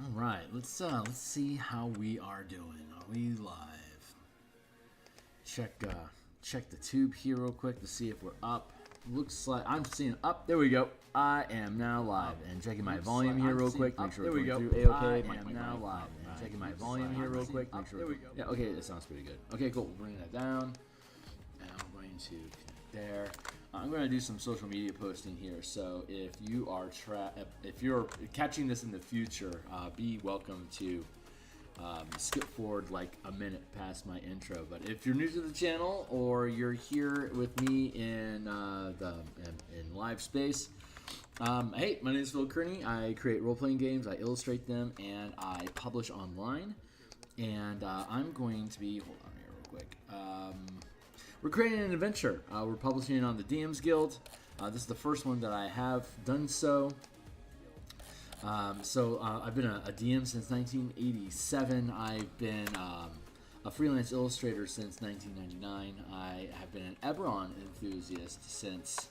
All right, let's see how we are doing. Are we live? Check the tube here real quick to see if we're up. Looks like I'm seeing up. There we go. I am now live and checking my volume here real quick. Make sure we're going through A-OK. I am now live and checking my volume here real quick. Make sure. There we go. Yeah. Okay, that sounds pretty good. Okay, cool. We'll bring that down. And I'm going to connect there. I'm going to do some social media posting here, so if you are if you're catching this in the future, be welcome to skip forward like a minute past my intro. But if you're new to the channel or you're here with me in in live space, hey, my name is Theurgy. I create role-playing games, I illustrate them, and I publish online. And I'm going to be hold on here real quick. We're creating an adventure. We're publishing it on the DMsGuild. This is the first one that I have done so. I've been a DM since 1987. I've been a freelance illustrator since 1999. I have been an Eberron enthusiast since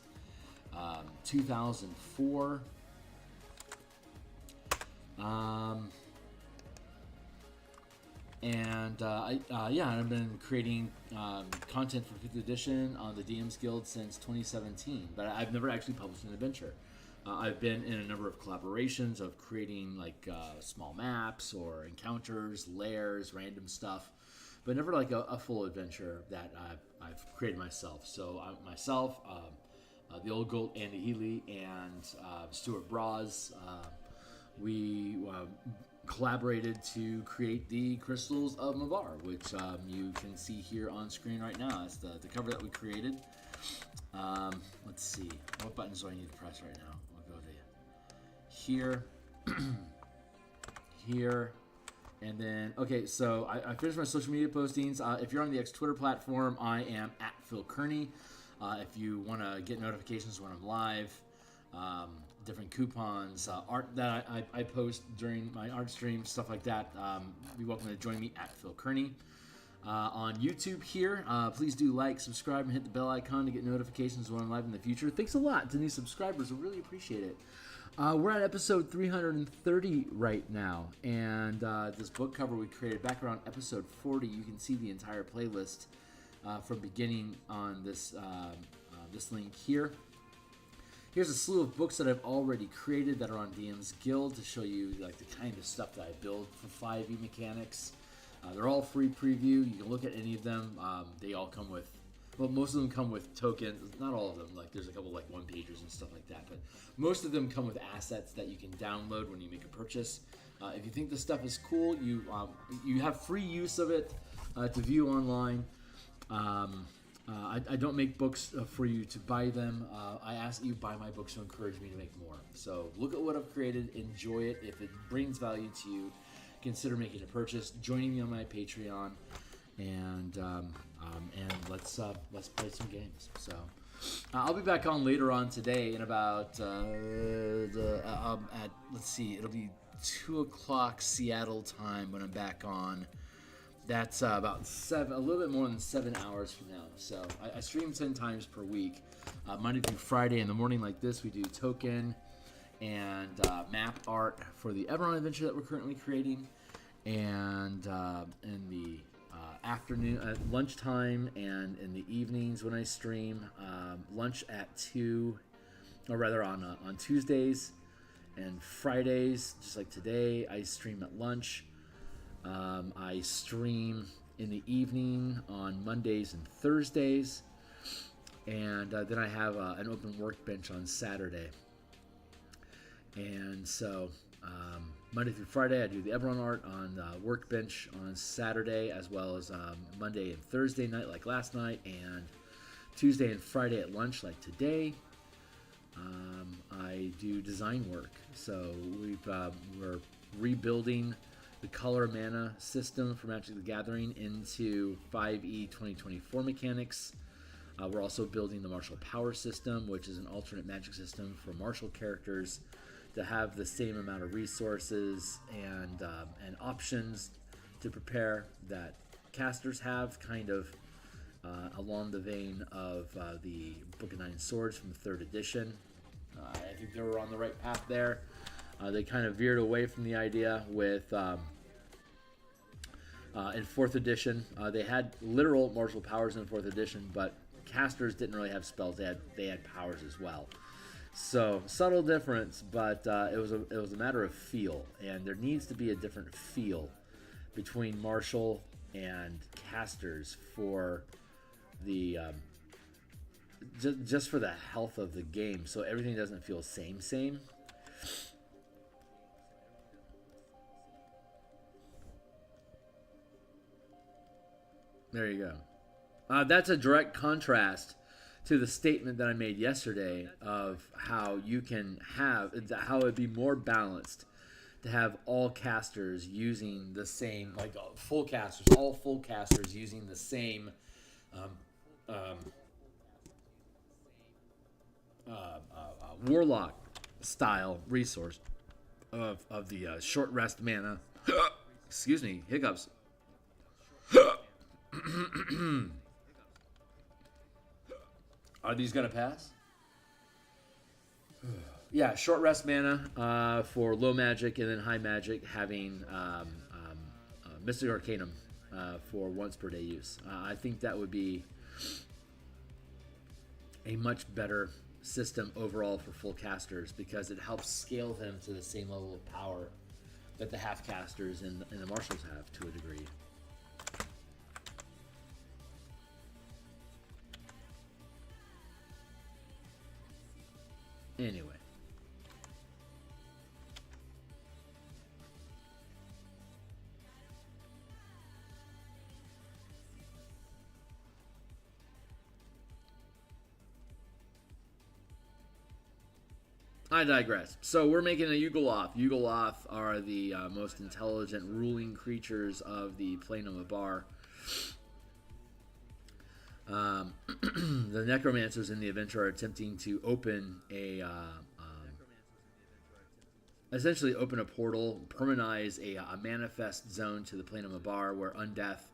2004. I've been creating content for 5th edition on the DMsGuild since 2017, but I've never actually published an adventure. I've been in a number of collaborations of creating like small maps or encounters, lairs, random stuff, but never like a full adventure that I've created myself. So the old Gold Andy Healy and Stuart Braz, we collaborated to create the Crystals of Mavar, which you can see here on screen right now. It's the cover that we created. Let's see, what buttons do I need to press right now? I'll go to here, here, and then, okay, so I finished my social media postings. If you're on the X Twitter platform, I am at Theurgy. If you want to get notifications when I'm live, different coupons, art that I post during my art stream, stuff like that, be welcome to join me at Theurgy. On YouTube here, please do like, subscribe, and hit the bell icon to get notifications when I'm live in the future. Thanks a lot to new subscribers. I really appreciate it. We're at episode 330 right now, and this book cover we created back around episode 40. You can see the entire playlist from beginning on this this link here. Here's a slew of books that I've already created that are on DMsGuild to show you like the kind of stuff that I build for 5e mechanics. They're all free preview. You can look at any of them. They all come with, well, most of them come with tokens. Not all of them. Like there's a couple like one-pagers and stuff like that. But most of them come with assets that you can download when you make a purchase. If you think this stuff is cool, you have free use of it to view online. I don't make books for you to buy them. I ask that you buy my books to encourage me to make more. So look at what I've created, enjoy it. If it brings value to you, consider making a purchase, joining me on my Patreon, and let's play some games. So I'll be back on later on today in about let's see, it'll be 2 o'clock Seattle time when I'm back on. That's about a little bit more than 7 hours from now. So I stream 10 times per week, Monday through Friday. In the morning like this, we do token and map art for the Eberron Adventure that we're currently creating. And in the afternoon, at lunchtime, and in the evenings when I stream, lunch at 2, or rather on Tuesdays and Fridays, just like today, I stream at lunch. I stream in the evening on Mondays and Thursdays, and then I have an open workbench on Saturday. And so Monday through Friday I do the Eberron art on the workbench on Saturday, as well as Monday and Thursday night like last night, and Tuesday and Friday at lunch like today. I do design work, so we're rebuilding the color mana system for Magic the Gathering into 5e 2024 mechanics. We're also building the martial power system, which is an alternate magic system for martial characters to have the same amount of resources and options to prepare that casters have, kind of along the vein of the Book of Nine Swords from the 3rd edition. I think they were on the right path there. They kind of veered away from the idea with in 4th edition. They had literal martial powers in 4th edition, but casters didn't really have spells. They had powers as well. So subtle difference, but it was a matter of feel, and there needs to be a different feel between martial and casters for the just for the health of the game, so everything doesn't feel same. There you go. That's a direct contrast to the statement that I made yesterday of how you can have, how it would be more balanced to have all casters using the same, like all full casters using the same Warlock style resource of the short rest mana. Excuse me, hiccups. Are these gonna pass? Yeah, short rest mana for low magic, and then high magic having Mystic Arcanum for once per day use. I think that would be a much better system overall for full casters, because it helps scale them to the same level of power that the half casters and the marshals have to a degree. Anyway. I digress. So we're making a Yugoloth. Yugoloth are the most intelligent ruling creatures of the Plane of Mabar. The necromancers in the adventure are attempting to open essentially open a portal, permanentize a manifest zone to the Plane of Mabar, where undeath,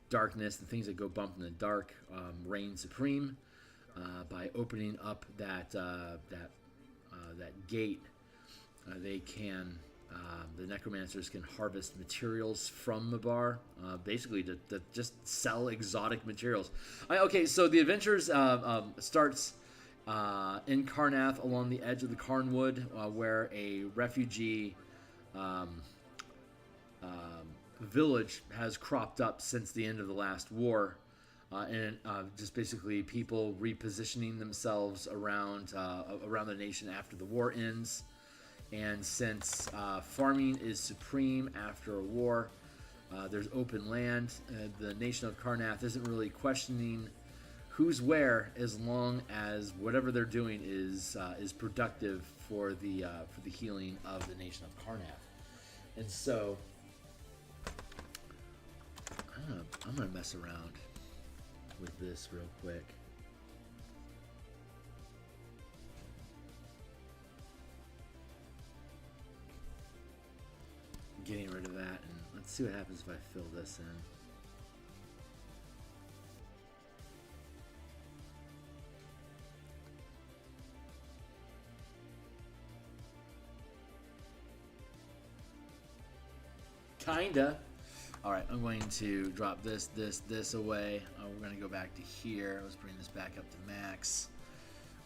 darkness, the things that go bump in the dark reign supreme. By opening up that gate, they can the necromancers can harvest materials from Mabar, basically to just sell exotic materials. Okay, so the adventures starts in Karnath along the edge of the Karnwood, where a refugee village has cropped up since the end of the last war. And just basically people repositioning themselves around the nation after the war ends. And since farming is supreme after a war, there's open land. The nation of Karnath isn't really questioning who's where, as long as whatever they're doing is productive for the healing of the nation of Karnath. And so I'm gonna mess around with this real quick. Getting rid of that, and let's see what happens if I fill this in. Kinda. All right, I'm going to drop this away. We're going to go back to here. Let's bring this back up to max.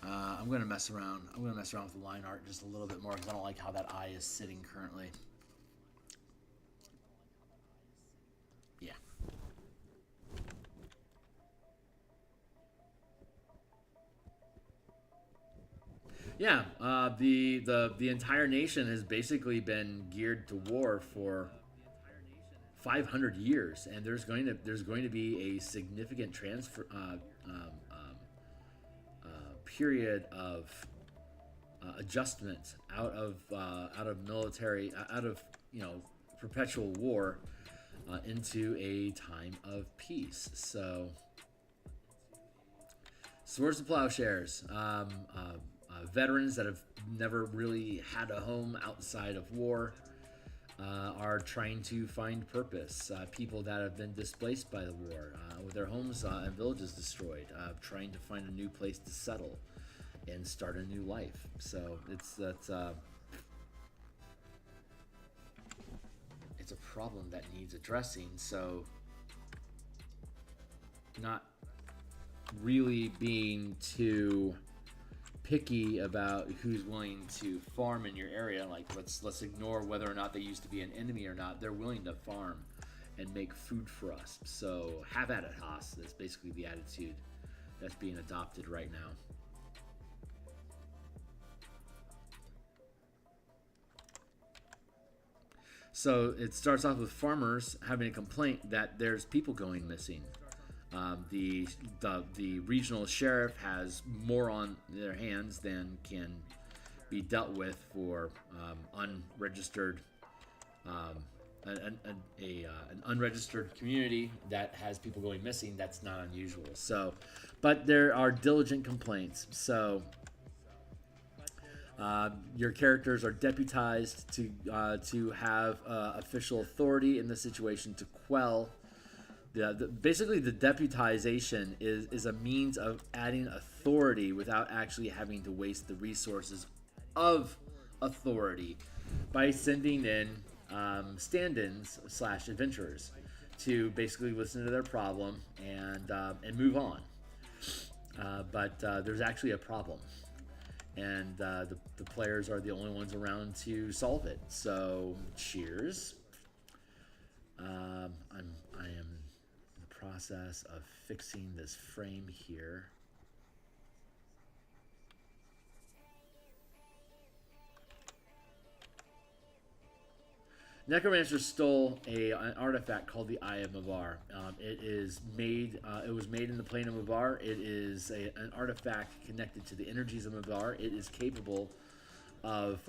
I'm going to mess around. I'm going to mess around with the line art just a little bit more, because I don't like how that eye is sitting currently. Yeah. Yeah. The entire nation has basically been geared to war for 500 years, and there's going to be a significant transfer period of adjustment out of military, out of perpetual war, into a time of peace. So Swords to Plowshares, veterans that have never really had a home outside of war are trying to find purpose. People that have been displaced by the war, with their homes and villages destroyed, trying to find a new place to settle and start a new life. So problem that needs addressing. So not really being too picky about who's willing to farm in your area. Like let's ignore whether or not they used to be an enemy or not. They're willing to farm and make food for us. So have at it, Haas. That's basically the attitude that's being adopted right now. So it starts off with farmers having a complaint that there's people going missing. The regional sheriff has more on their hands than can be dealt with for unregistered an unregistered community that has people going missing. That's not unusual. So, but there are diligent complaints. So your characters are deputized to have official authority in the situation to quell. Basically, the deputization is a means of adding authority without actually having to waste the resources of authority by sending in stand-ins / adventurers to basically listen to their problem and move on. But there's actually a problem, and the players are the only ones around to solve it. So cheers. I am in the process of fixing this frame here. Necromancers stole an artifact called the Eye of Mavar. It was made in the plane of Mavar. It is an artifact connected to the energies of Mavar. It is capable of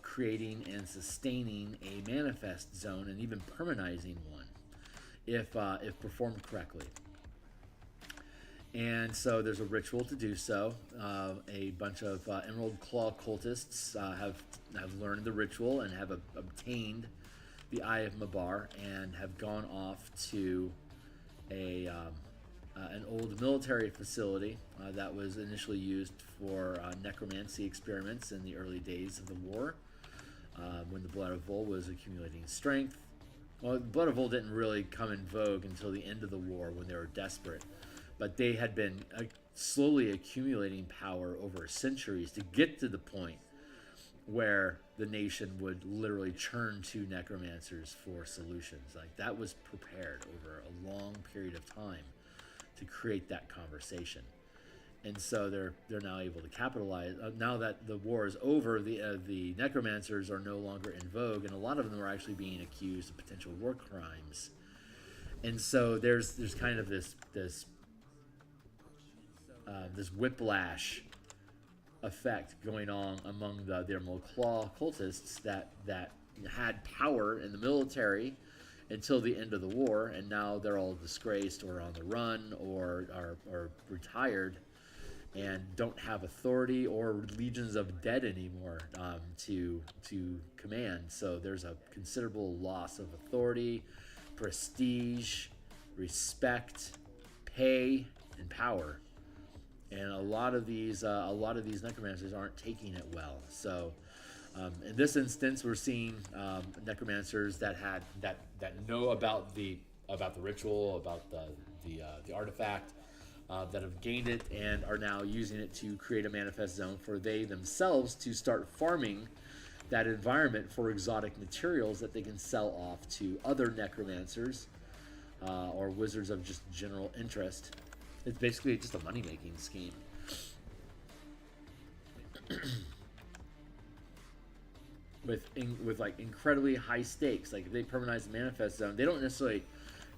creating and sustaining a manifest zone and even permanizing one, if performed correctly. And so there's a ritual to do so. A bunch of Emerald Claw cultists have learned the ritual and have obtained the Eye of Mabar and have gone off to an old military facility that was initially used for necromancy experiments in the early days of the war, when the Blood of Vol was accumulating strength. Well, the Blood of Vol didn't really come in vogue until the end of the war when they were desperate, but they had been slowly accumulating power over centuries to get to the point where the nation would literally turn to necromancers for solutions. Like, that was prepared over a long period of time to create that conversation. And so they're now able to capitalize. Now that the war is over, the necromancers are no longer in vogue, and a lot of them are actually being accused of potential war crimes. And so there's kind of this whiplash effect going on among the Emerald Claw cultists that had power in the military until the end of the war, and now they're all disgraced or on the run or are retired and don't have authority or legions of dead anymore to command. So there's a considerable loss of authority, prestige, respect, pay, and power. And a lot of these necromancers aren't taking it well. So, in this instance, we're seeing necromancers that know about the ritual, about the artifact, that have gained it and are now using it to create a manifest zone for they themselves to start farming that environment for exotic materials that they can sell off to other necromancers or wizards of just general interest. It's basically just a money-making scheme. with like incredibly high stakes. Like, if they permanize the manifest zone, they don't necessarily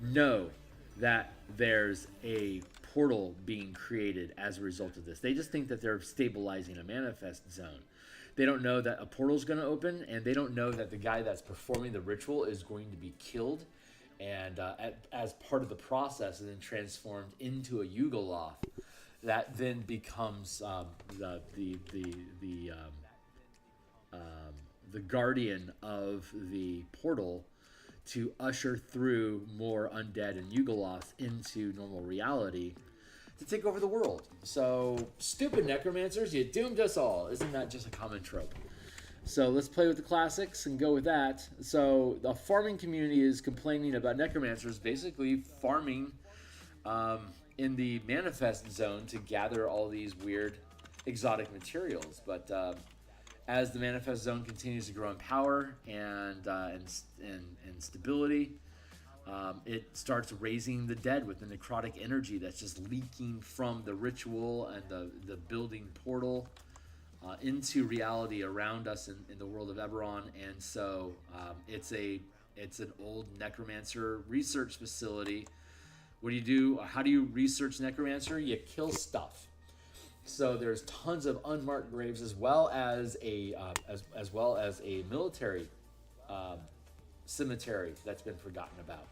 know that there's a portal being created as a result of this. They just think that they're stabilizing a manifest zone. They don't know that a portal's going to open, and they don't know that the guy that's performing the ritual is going to be killed. And as part of the process, and then transformed into a Yugoloth, that then becomes the guardian of the portal to usher through more undead and Yugoloths into normal reality to take over the world. So, stupid necromancers, you doomed us all. Isn't that just a common trope? So let's play with the classics and go with that. So the farming community is complaining about necromancers basically farming in the manifest zone to gather all these weird exotic materials. But as the manifest zone continues to grow in power and stability, it starts raising the dead with the necrotic energy that's just leaking from the ritual and the building portal into reality around us in the world of Eberron. And so it's an old necromancer research facility. What do you do? How do you research necromancer? You kill stuff. So there's tons of unmarked graves, as well as a military cemetery that's been forgotten about.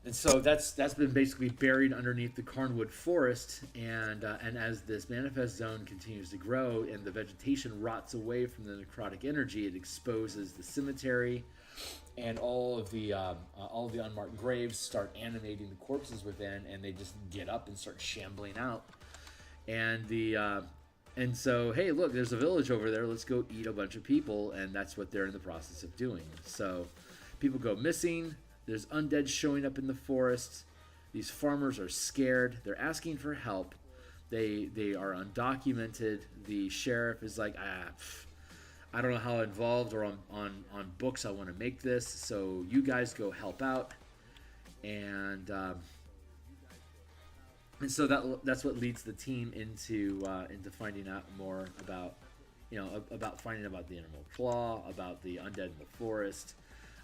And so that's been basically buried underneath the Carnwood Forest, and as this manifest zone continues to grow and the vegetation rots away from the necrotic energy, it exposes the cemetery, and all of the unmarked graves start animating the corpses within, and they just get up and start shambling out. And so, hey, look, there's a village over there. Let's go eat a bunch of people, and that's what they're in the process of doing. So, people go missing. There's undead showing up in the forest. These farmers are scared. They're asking for help. They are undocumented. The sheriff is like, I don't know how involved or on books I want to make this. So you guys go help out. And so that's what leads the team into finding out more about, about finding about the Animal Claw, about the undead in the forest,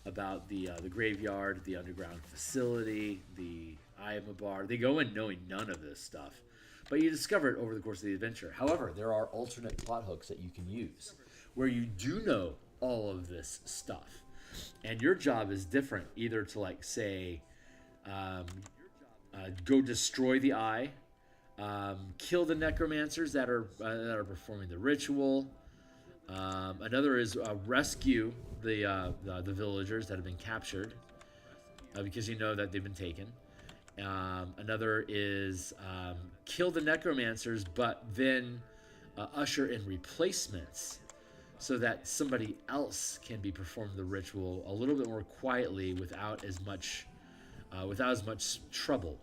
about the graveyard, the underground facility, the Eye of Mabar. They go in knowing none of this stuff, but you discover it over the course of the adventure. However, there are alternate plot hooks that you can use where you do know all of this stuff, and your job is different. Either to say, go destroy the Eye, kill the necromancers that are performing the ritual. Another is rescue the villagers that have been captured because you know that they've been taken. Another is kill the necromancers, but then usher in replacements so that somebody else can be performing the ritual a little bit more quietly without as much trouble.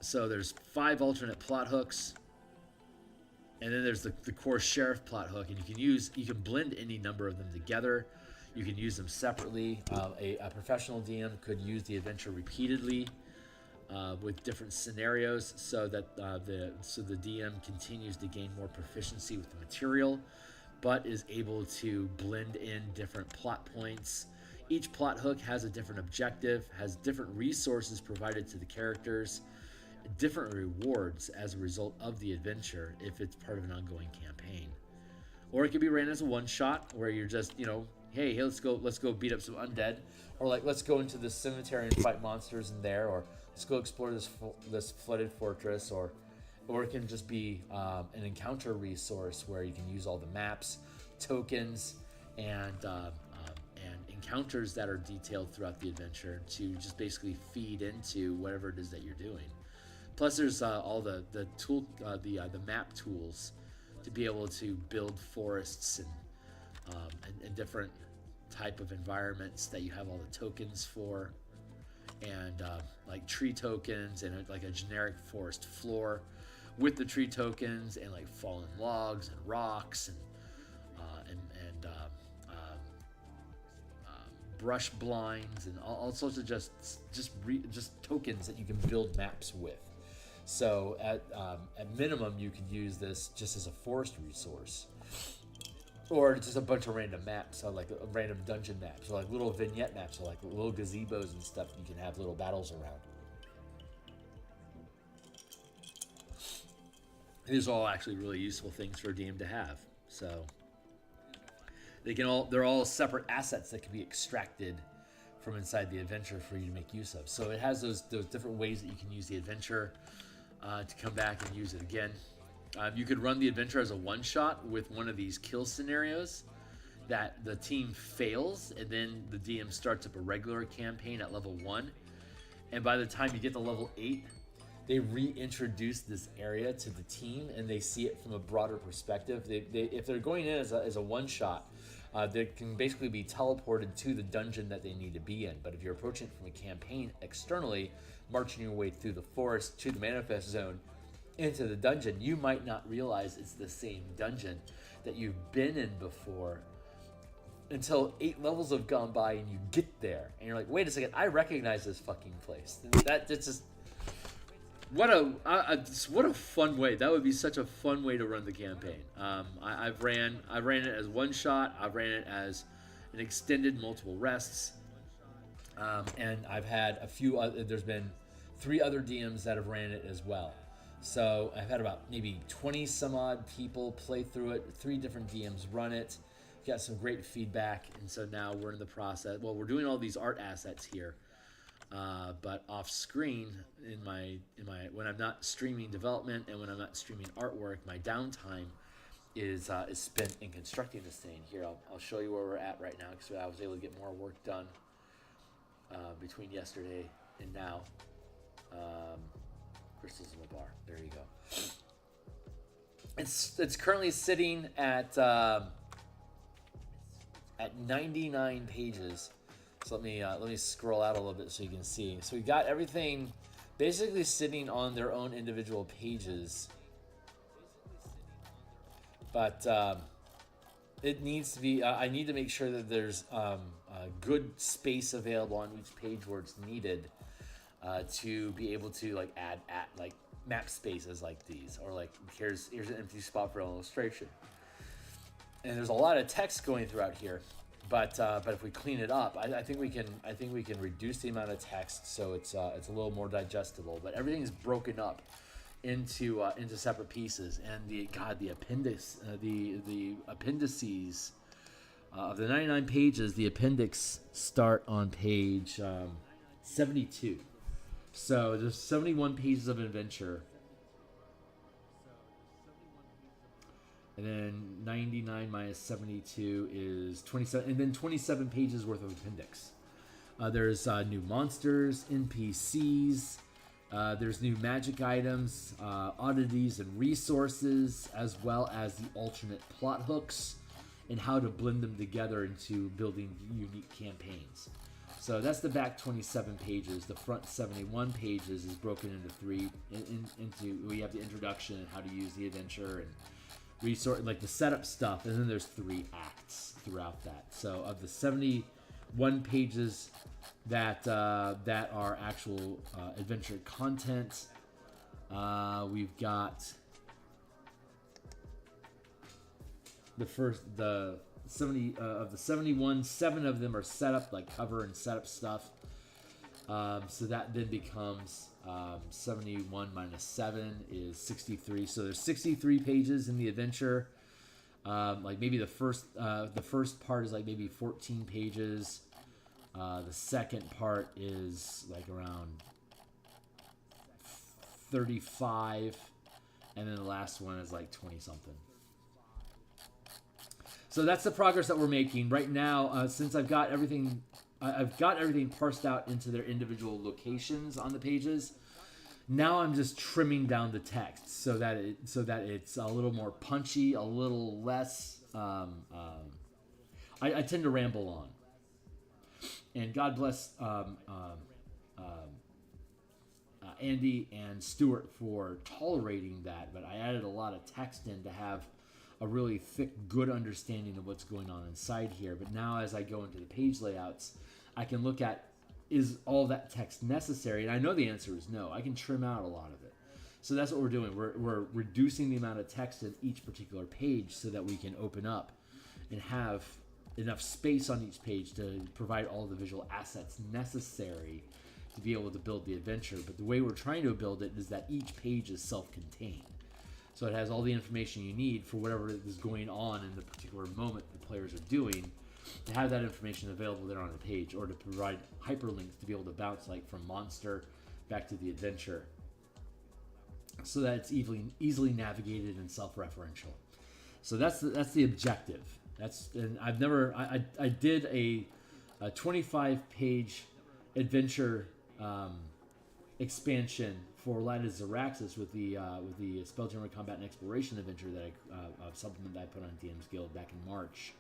So there's 5 alternate plot hooks. And then there's the core sheriff plot hook, and you can blend any number of them together. You can use them separately. A professional DM could use the adventure repeatedly with different scenarios, so that the DM continues to gain more proficiency with the material, but is able to blend in different plot points. Each plot hook has a different objective, has different resources provided to the characters, different rewards as a result of the adventure if it's part of an ongoing campaign. Or it could be ran as a one-shot where you're just, hey, let's go beat up some undead, or let's go into this cemetery and fight monsters in there, or let's go explore this flooded fortress, or it can just be an encounter resource where you can use all the maps, tokens, and encounters that are detailed throughout the adventure to just basically feed into whatever it is that you're doing. Plus, there's all the map tools to be able to build forests and different type of environments that you have all the tokens for, and like tree tokens and a generic forest floor with the tree tokens and like fallen logs and rocks and brush blinds and all sorts of just tokens that you can build maps with. So at minimum, you could use this just as a forest resource, or just a bunch of random maps, so like random dungeon maps, or like little vignette maps, or like little gazebos and stuff you can have little battles around. These are all actually really useful things for a DM to have. So they're all separate assets that can be extracted from inside the adventure for you to make use of. So it has those different ways that you can use the adventure to come back and use it again. You could run the adventure as a one-shot with one of these kill scenarios that the team fails, and then the DM starts up a regular campaign at level 1. And by the time you get to level 8, they reintroduce this area to the team and they see it from a broader perspective. If they're going in as a one shot, they can basically be teleported to the dungeon that they need to be in. But if you're approaching it from a campaign externally, marching your way through the forest to the manifest zone into the dungeon, you might not realize it's the same dungeon that you've been in before until 8 levels have gone by and you get there and you're like, wait a second, I recognize this fucking place. That's just what a fun way. That would be such a fun way to run the campaign. I ran it as one shot. I've ran it as an extended multiple rests, and I've had a few. There's been 3 other DMs that have ran it as well. So I've had about maybe 20 some odd people play through it. 3 different DMs run it. Got some great feedback, and so now we're in the process. Well, we're doing all these art assets here, but off screen in my when I'm not streaming development and when I'm not streaming artwork, my downtime is spent in constructing this thing. Here, I'll show you where we're at right now because I was able to get more work done between yesterday and now. Crystals in the bar. There you go. It's currently sitting at 99 pages. So let me scroll out a little bit so you can see. So we got everything basically sitting on their own individual pages, but it needs to be. I need to make sure that there's a good space available on each page where it's needed to be able to like add like map spaces like these, or like here's an empty spot for an illustration. And there's a lot of text going throughout here, but if we clean it up, I think we can reduce the amount of text so it's a little more digestible. But everything is broken up into separate pieces, and the appendices of the 99 pages, the appendix start on page 72. So there's 71 pages of adventure. And then 99 minus 72 is 27, and then 27 pages worth of appendix. There's new monsters, NPCs. There's new magic items, oddities, and resources, as well as the alternate plot hooks and how to blend them together into building unique campaigns. So that's the back 27 pages. The front 71 pages is broken into 3. We have the introduction and how to use the adventure and resource, like the setup stuff, and then there's 3 acts throughout that. So of the 71 pages that are actual adventure content, we've got the 70 of the 71, 7 of them are setup, like cover and setup stuff. So that then becomes 71 minus 7 is 63. So there's 63 pages in the adventure. Like maybe the first part is like maybe 14 pages. The second part is like around 35, and then the last one is like 20 something. So that's the progress that we're making right now. Since I've got everything parsed out into their individual locations on the pages. Now I'm just trimming down the text so that it's a little more punchy, a little less. I tend to ramble on, and God bless Andy and Stuart for tolerating that. But I added a lot of text in to have a really thick, good understanding of what's going on inside here. But now as I go into the page layouts, I can look at, is all that text necessary? And I know the answer is no. I can trim out a lot of it. So that's what we're doing. We're reducing the amount of text in each particular page so that we can open up and have enough space on each page to provide all the visual assets necessary to be able to build the adventure. But the way we're trying to build it is that each page is self-contained. So it has all the information you need for whatever is going on in the particular moment the players are doing, to have that information available there on the page, or to provide hyperlinks to be able to bounce like from monster back to the adventure, so that it's easily navigated and self-referential. So that's the objective. I did a 25-page adventure expansion for Lattice Zaraxis with the Spelljammer Combat and Exploration adventure that supplement that I put on DMsGuild back in March.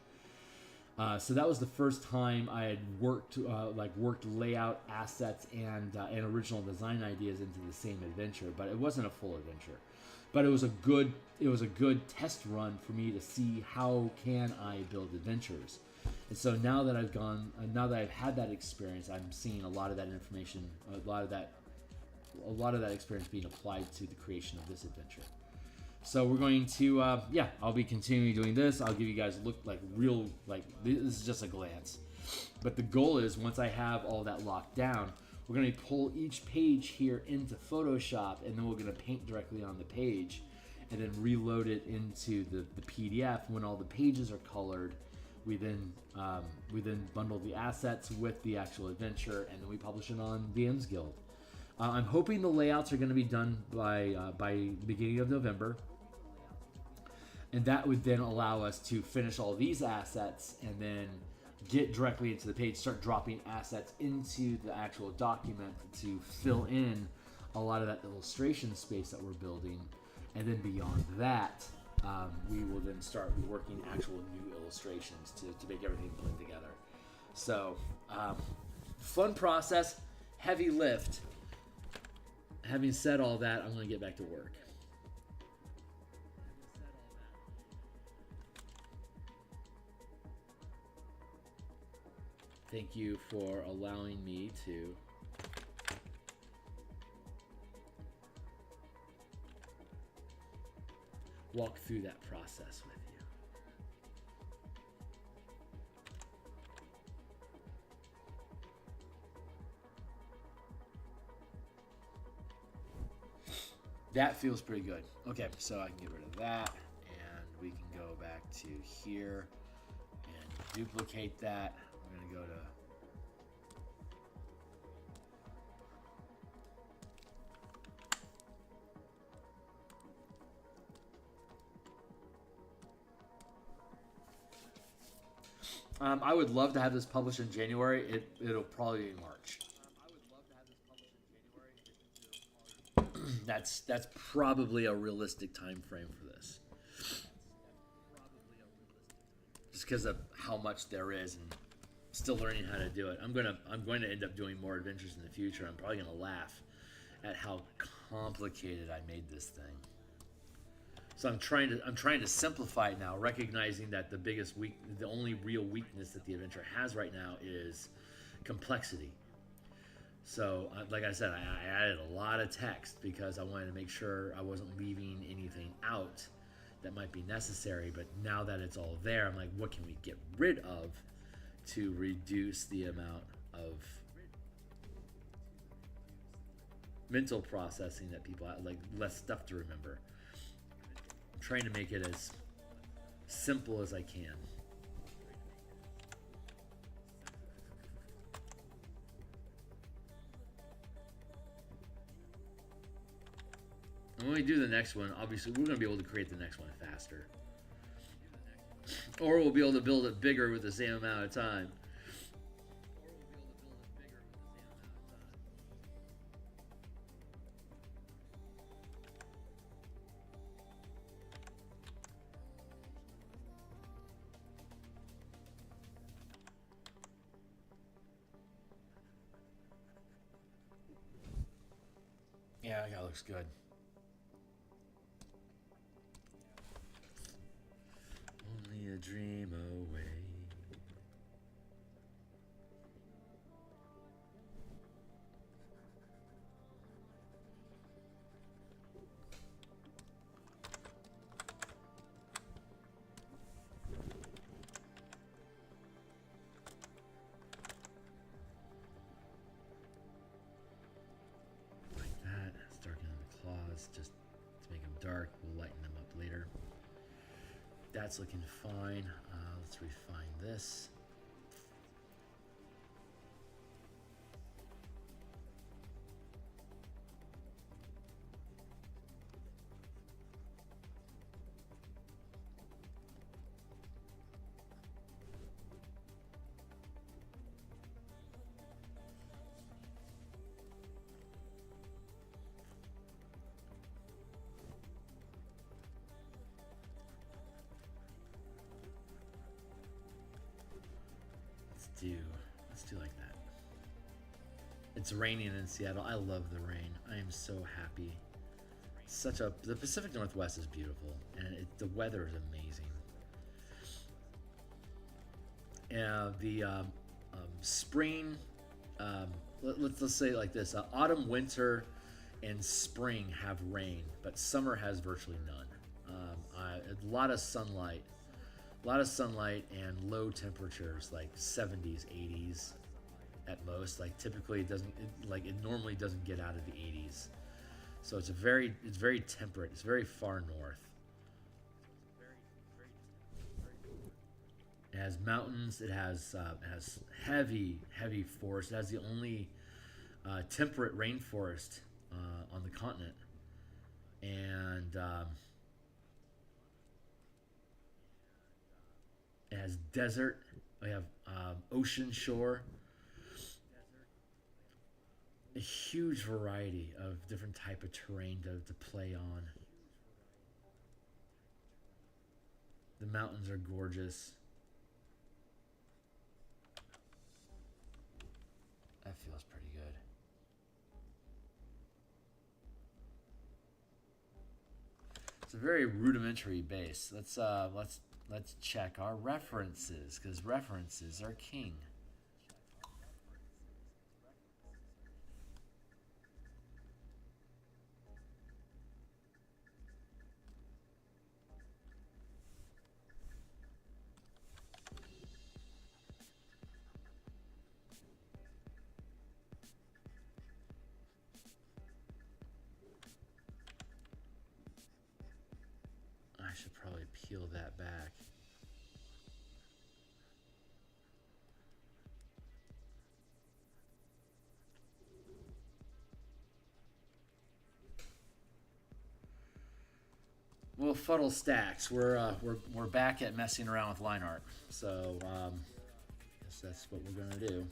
So that was the first time I had worked layout, assets, and original design ideas into the same adventure. But it wasn't a full adventure. But it was a good test run for me to see how can I build adventures. And so now that I've had that experience, I'm seeing a lot of that information, a lot of that experience being applied to the creation of this adventure. So we're going to, I'll be continuing doing this. I'll give you guys this is just a glance. But the goal is, once I have all that locked down, we're going to pull each page here into Photoshop, and then we're going to paint directly on the page, and then reload it into the PDF. When all the pages are colored, we then bundle the assets with the actual adventure, and then we publish it on DMsGuild. I'm hoping the layouts are going to be done by the beginning of November. And that would then allow us to finish all these assets and then get directly into the page, start dropping assets into the actual document to fill in a lot of that illustration space that we're building. And then beyond that, we will then start working actual new illustrations to make everything blend together. So, fun process, heavy lift. Having said all that, I'm going to get back to work. Thank you for allowing me to walk through that process with you. That feels pretty good. Okay, so I can get rid of that, and we can go back to here and duplicate that. We're going to go to I would love to have this published in January. It'll probably be March. That's probably a realistic time frame for this. Just because of how much there is and still learning how to do it. I'm going to end up doing more adventures in the future. I'm probably going to laugh at how complicated I made this thing. So I'm trying to simplify it now, recognizing that the only real weakness that the adventure has right now is complexity. So, like I said, I added a lot of text because I wanted to make sure I wasn't leaving anything out that might be necessary. But now that it's all there, I'm like, what can we get rid of to reduce the amount of mental processing that people have, like less stuff to remember. I'm trying to make it as simple as I can. And when we do the next one, obviously we're going to be able to create the next one faster. Or we'll be able to build it bigger with the same amount of time. Yeah, that looks good. Only a dream away. Like that. It's darkening the claws just to make them dark. We'll lighten them up later. That's looking fine. Let's refine this. let's do like that. It's raining in Seattle. I love the rain. I am so happy. The Pacific Northwest is beautiful, and the weather is amazing. The spring, let's say it like this: autumn, winter, and spring have rain, but summer has virtually none. A lot of sunlight, and low temperatures, like 70s, 80s at most. Like typically, it normally doesn't get out of the 80s. So it's very temperate. It's very far north. It has mountains. It has heavy forest. It has the only temperate rainforest on the continent, and it has desert. We have ocean shore. A huge variety of different type of terrain to play on. The mountains are gorgeous. That feels pretty good. It's a very rudimentary base. Let's check our references, because references are king. I should probably peel that back. Well, fuddle stacks. We're back at messing around with line art, so guess that's what we're gonna do.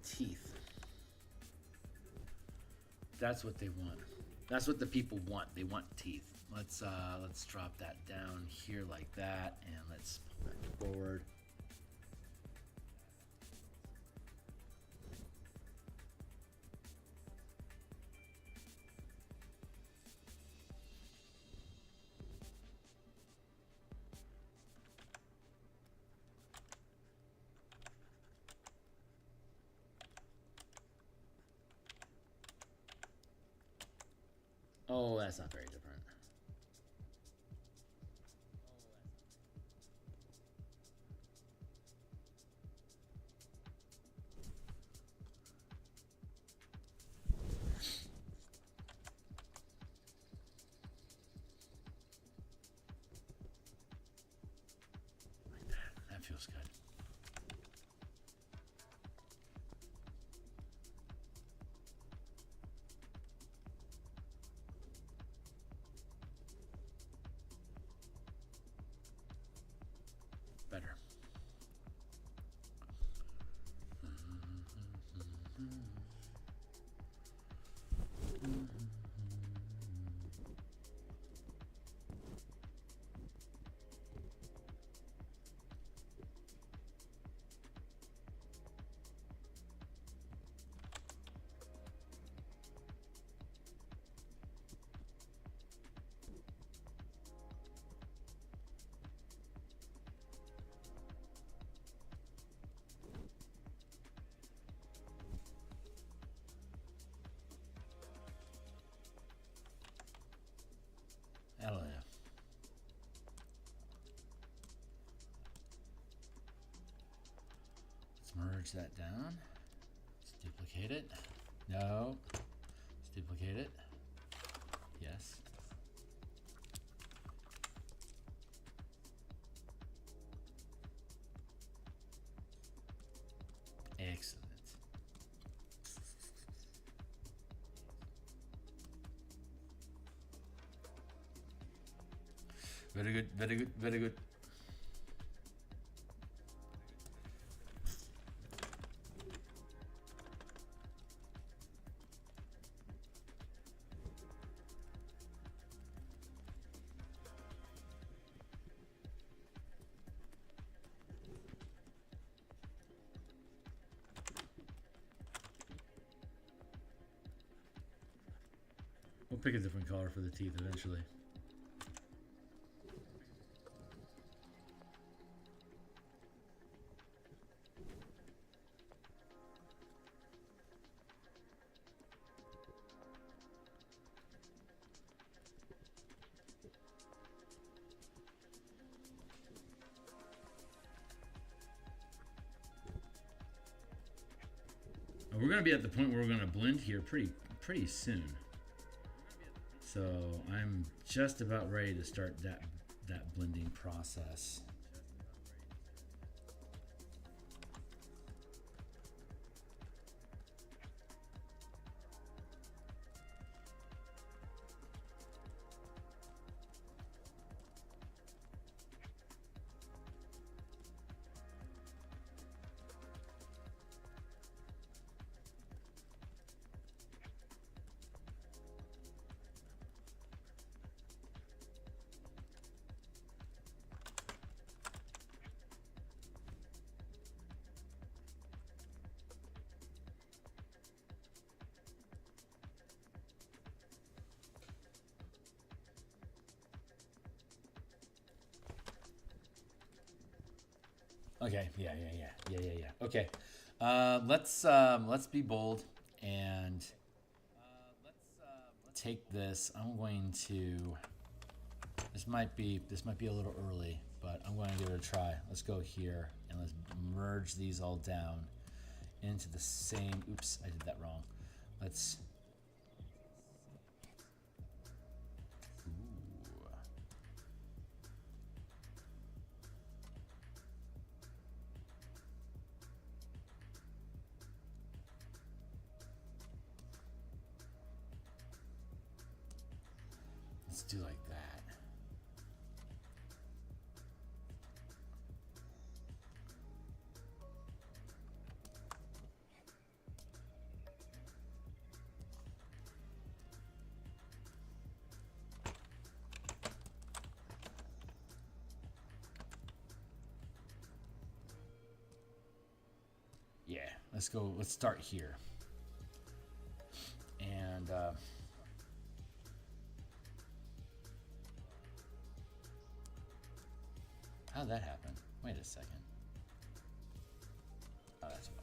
Teeth. That's what they want. That's what the people want. They want teeth. Let's drop that down here like that, and let's pull that forward. Oh, that's not very different. Like that. That feels good. Better. Hell yeah. Let's merge that down. Let's duplicate it. No. Let's duplicate it. Yes. Excellent. Very good, very good, very good. We'll pick a different color for the teeth eventually. We're going to be at the point where we're going to blend here pretty soon. So I'm just about ready to start that blending process. Okay, yeah. Okay, let's be bold and take this. I'm going to. This might be a little early, but I'm going to give it a try. Let's go here and let's merge these all down into the same. Oops, I did that wrong. Let's. Let's do like that. Yeah, let's go. Let's start here. And how'd that happen? Wait a second. Oh, that's fine.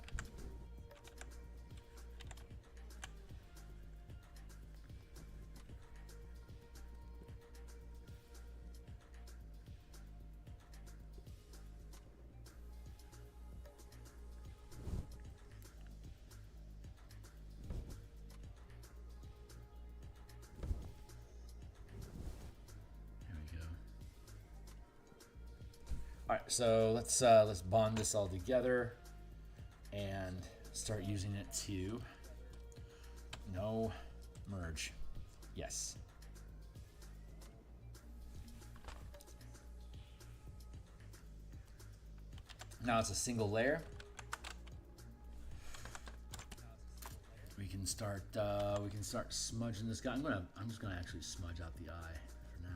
All right, so let's bond this all together and start using it to no merge. Yes. Now it's a single layer. We can start smudging this guy. I'm just gonna actually smudge out the eye for now.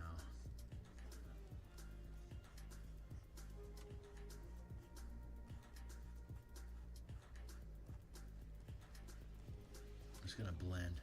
Just gonna blend.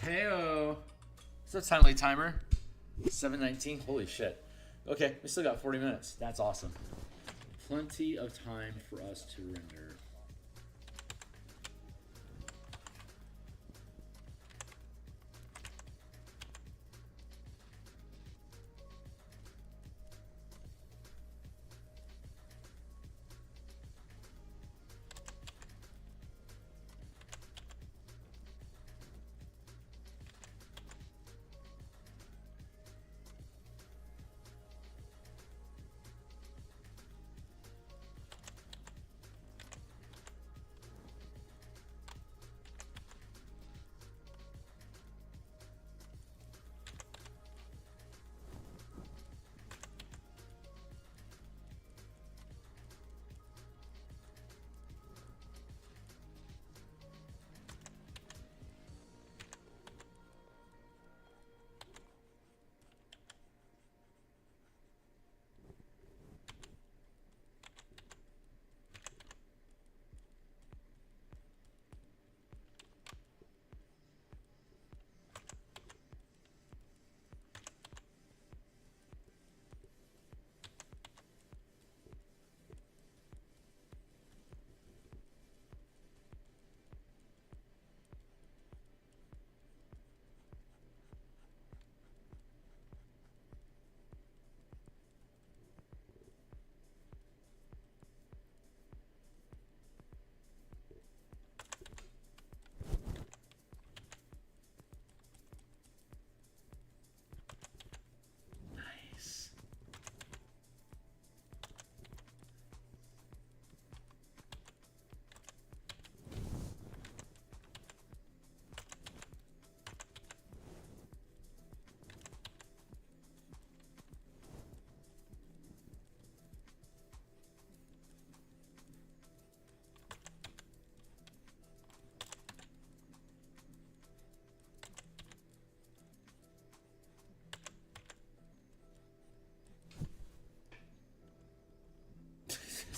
Heyo! It's a timely timer. 7:19. Holy shit! Okay, we still got 40 minutes. That's awesome. Plenty of time for us to render.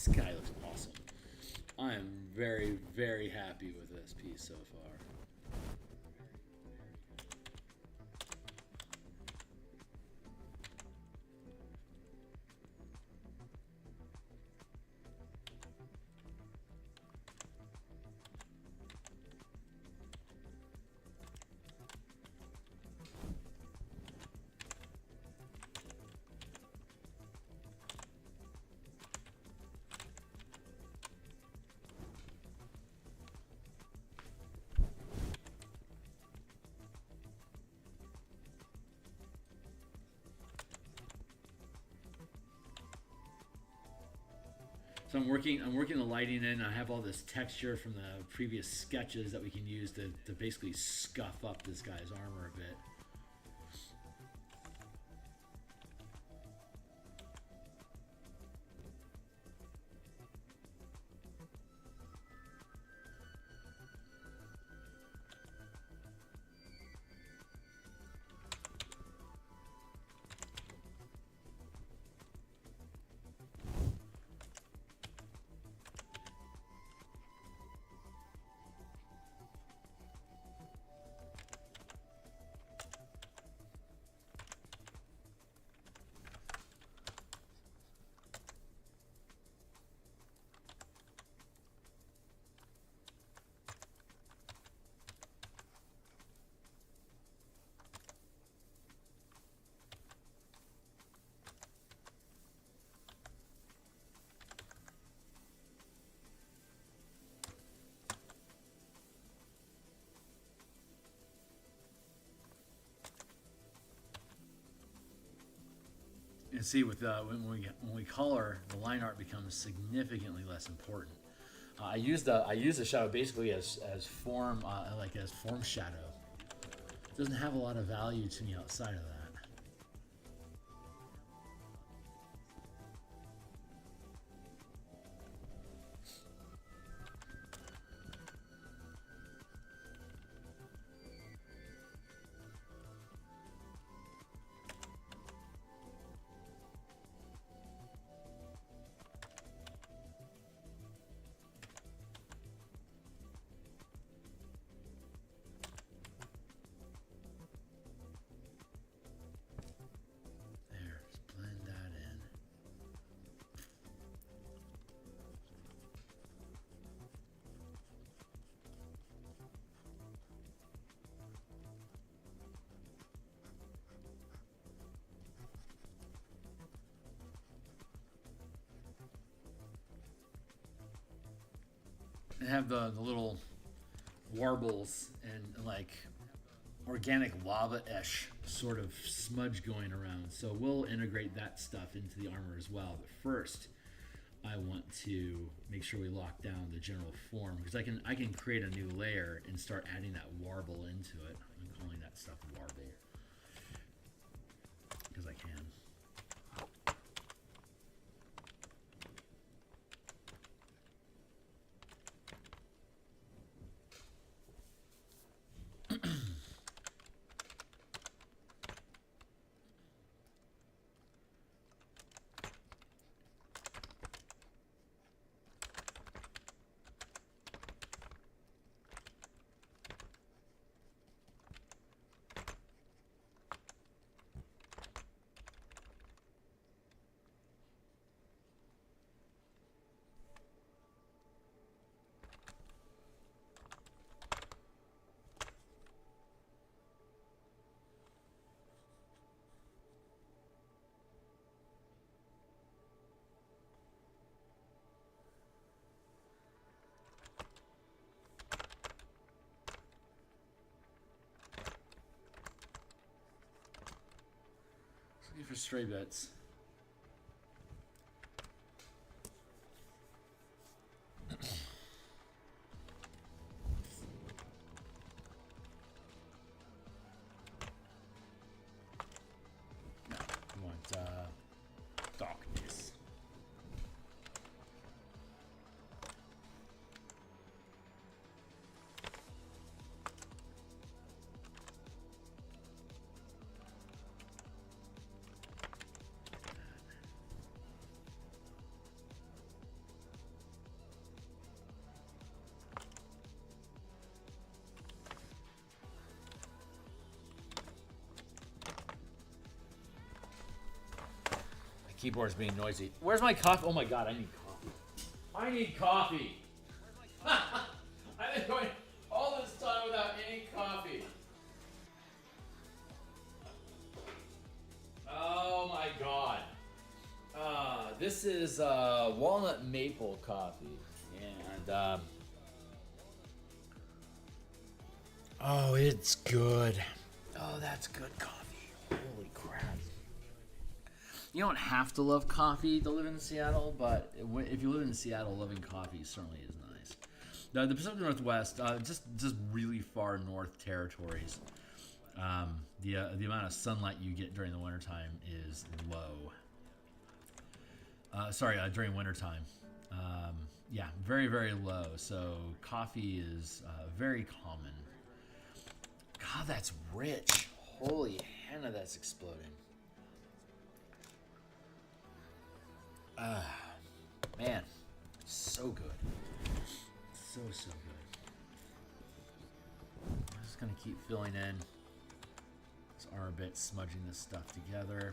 This guy looks awesome. I am very, very happy with this piece so far. So I'm working the lighting in. I have all this texture from the previous sketches that we can use to basically scuff up this guy's armor a bit. And see, with when we color, the line art becomes significantly less important. I use the shadow basically as form, like as form shadow. It doesn't have a lot of value to me outside of that. and have the little warbles and like organic lava-ish sort of smudge going around. So we'll integrate that stuff into the armor as well. But first, I want to make sure we lock down the general form, because I can create a new layer and start adding that warble into it. I'm calling that stuff warble because I can. For stray bits. No, we want darkness. Keyboard's being noisy. Where's my coffee? Oh my god, I need coffee. I need coffee. I've been going all this time without any coffee. Oh my god. This is walnut maple coffee. And oh, it's good. Oh, that's good coffee. Holy crap. You don't have to love coffee to live in Seattle, but if you live in Seattle, loving coffee certainly is nice. Now, the Pacific Northwest, just really far north territories, the amount of sunlight you get during the wintertime is low. During wintertime. Yeah, very, very low. So coffee is very common. God, that's rich. Holy henna, that's exploding. Man, so good. So good. I'm just gonna keep filling in this R bit, smudging this stuff together.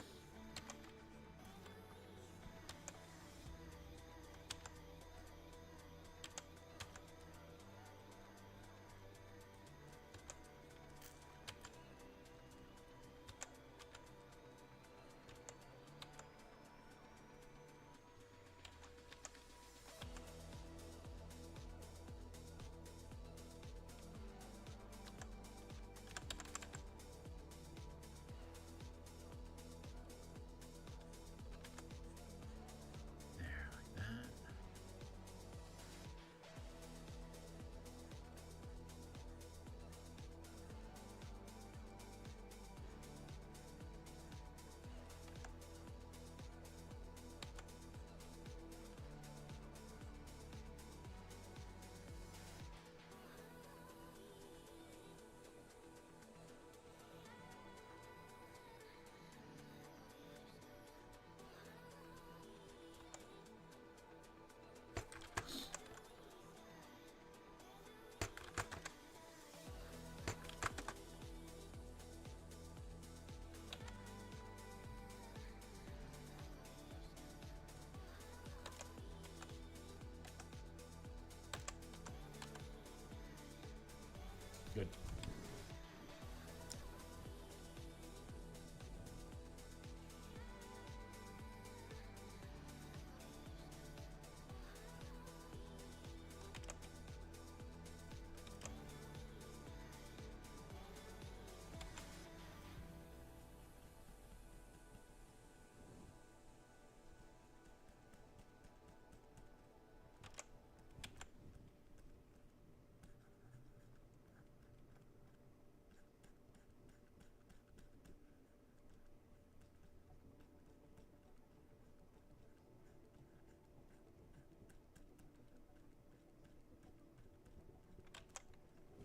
Good.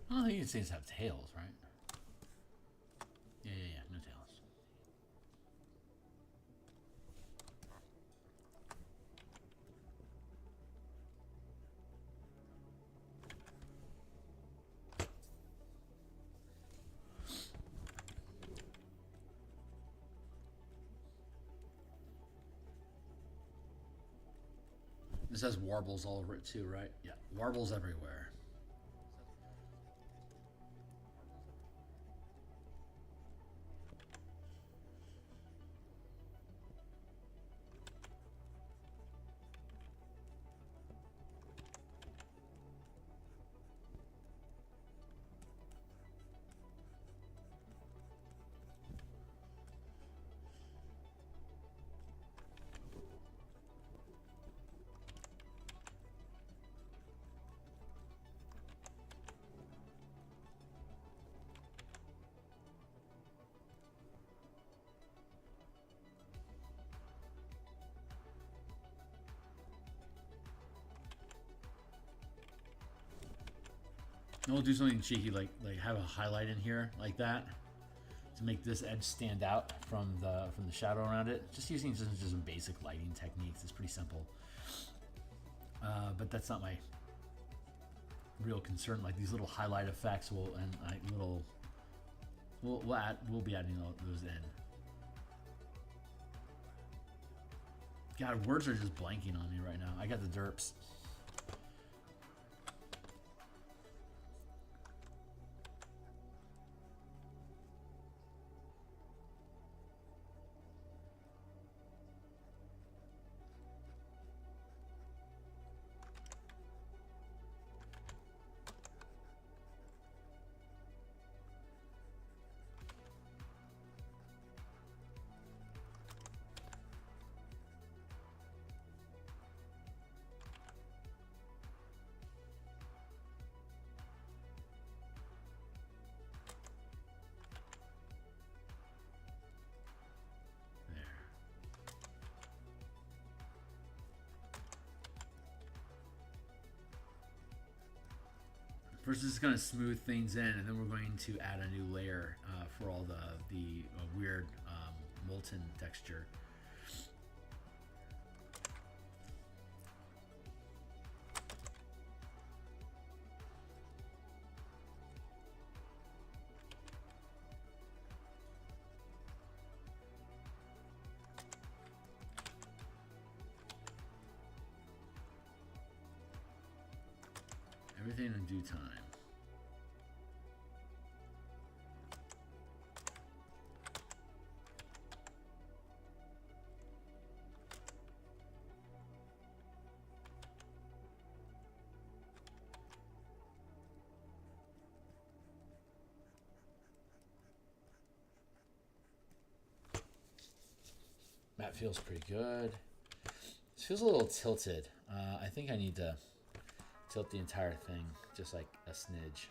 Oh, these things have tails, right? Yeah, no tails. This has warbles all over it too, right? Yeah, warbles everywhere. And we'll do something cheeky, like have a highlight in here like that to make this edge stand out from the shadow around it. Just using just some basic lighting techniques. It's pretty simple, but that's not my real concern. Like these little highlight effects will and like little we'll be adding those in. God, words are just blanking on me right now. I got the derps. First, this is going to smooth things in, and then we're going to add a new layer for all the weird molten texture. Everything in due time. That feels pretty good. This feels a little tilted. I think I need to tilt the entire thing just like a smidge.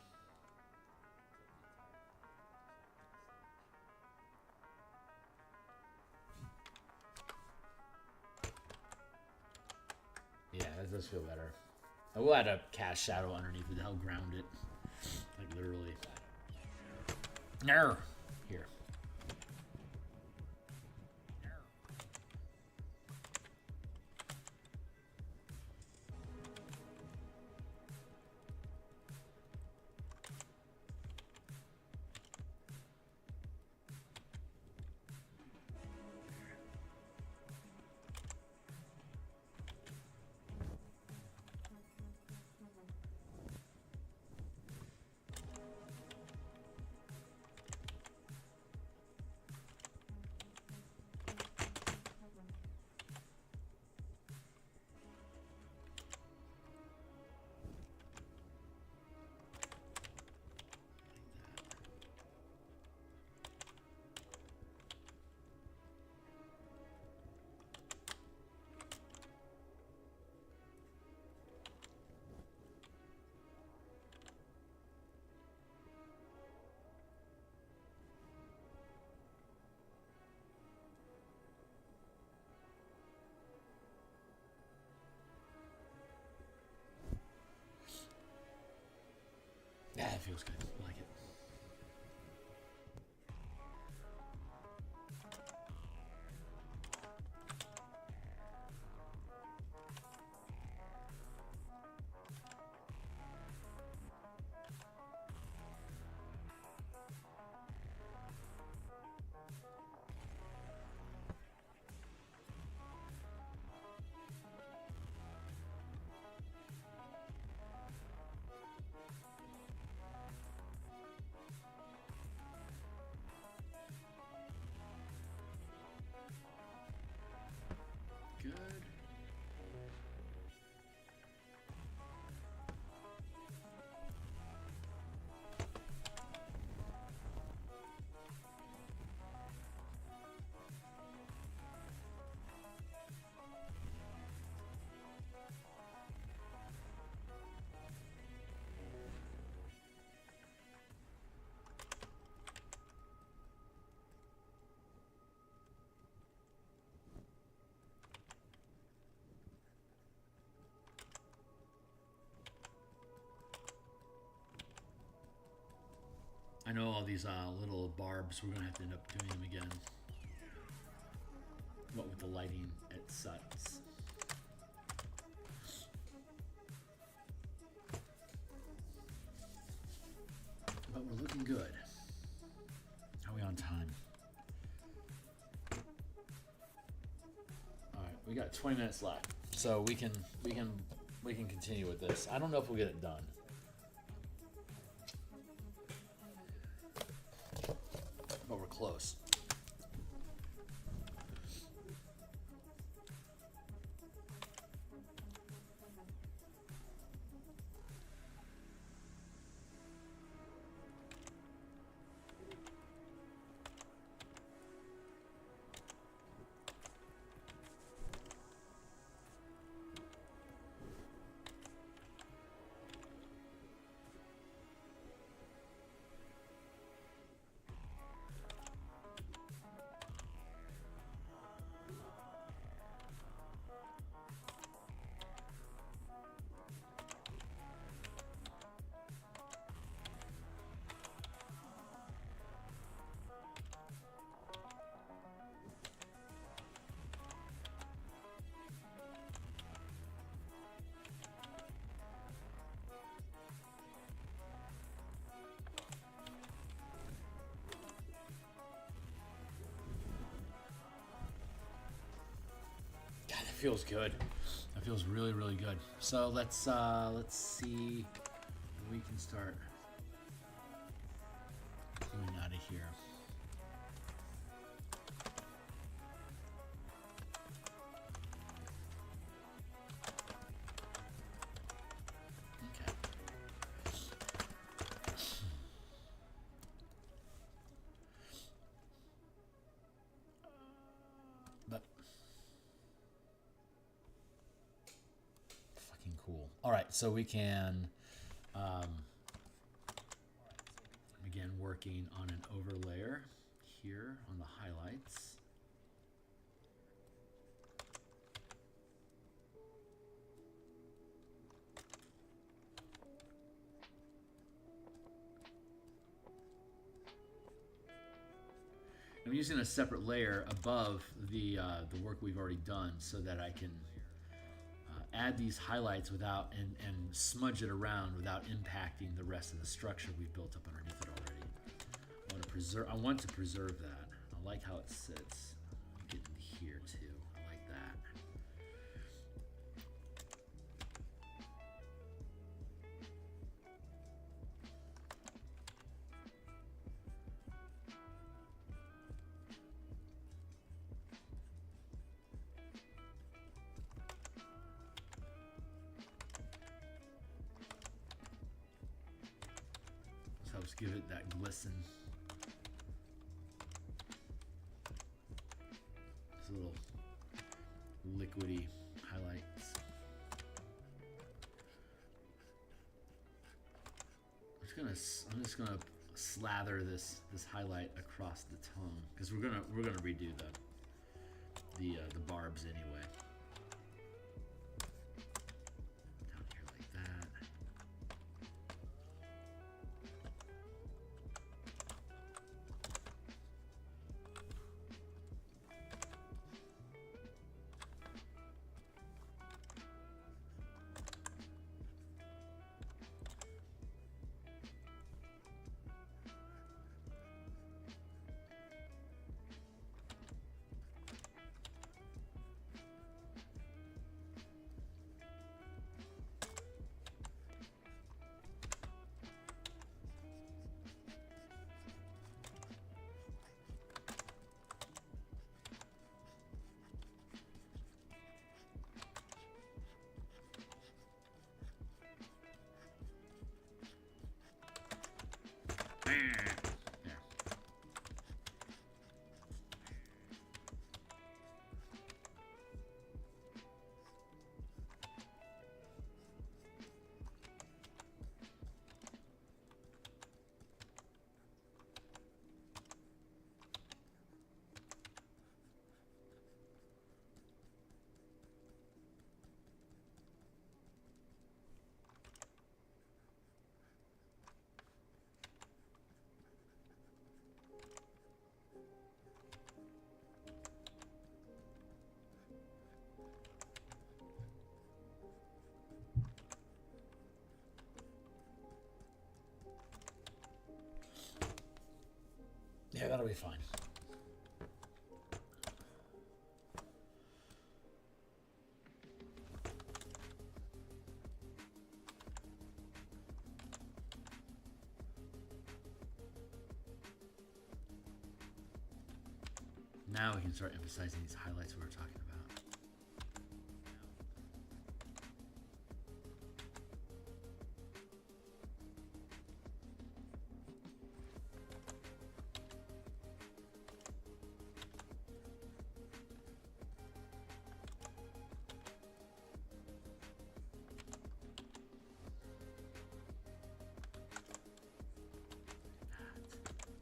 Yeah, that does feel better. I will add a cast shadow underneath it to help ground it. Like literally. No. Here. Yeah, it feels good. I like it. Good. I know all these little barbs, we're going to have to end up doing them again. What with the lighting, it sucks. But we're looking good. How are we on time? All right, we got 20 minutes left, so we can continue with this. I don't know if we'll get it done. But we're close. Feels good. That feels really, really good. So let's see if we can start pulling out of here. Okay. But cool. All right, so we can begin working on an overlayer here on the highlights. I'm using a separate layer above the work we've already done so that I can add these highlights without and smudge it around without impacting the rest of the structure we've built up underneath it already. I want to preserve that. I like how it sits. Get in here too. I like that. Helps give it that glisten. These little liquidy highlights. I'm just gonna slather this highlight across the tone because we're gonna redo the barbs anyway. Down here like that. Yeah, that'll be fine. Now we can start emphasizing these highlights we were talking about.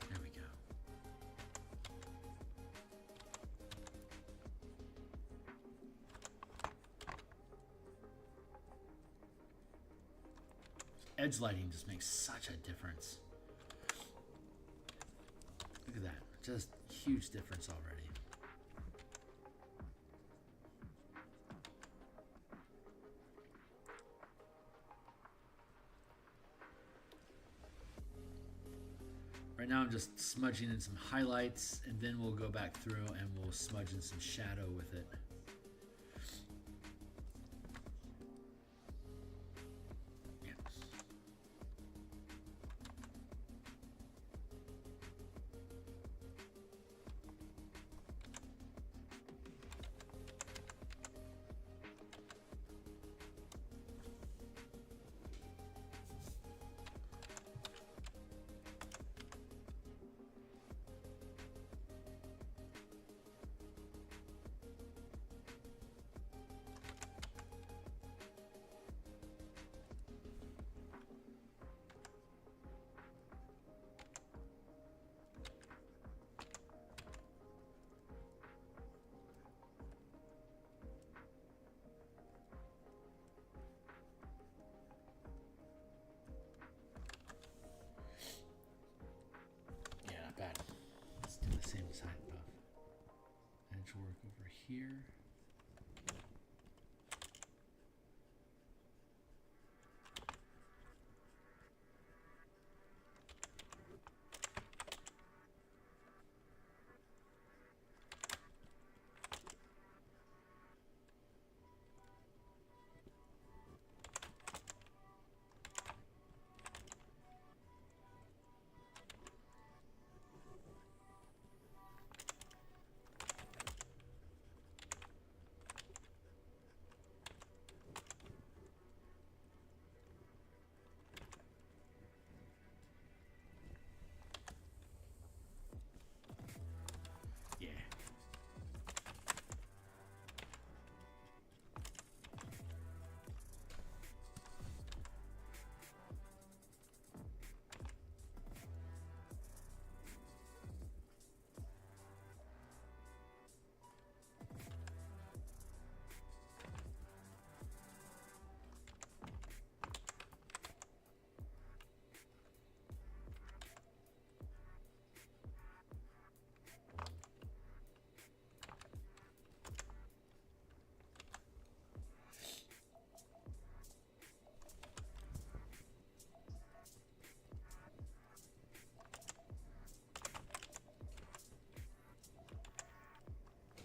There we go. Edge lighting just makes such a difference. Look at that. Just huge difference already. Right now I'm just smudging in some highlights, and then we'll go back through and we'll smudge in some shadow with it. Bad. Let's do the same side of edge work over here.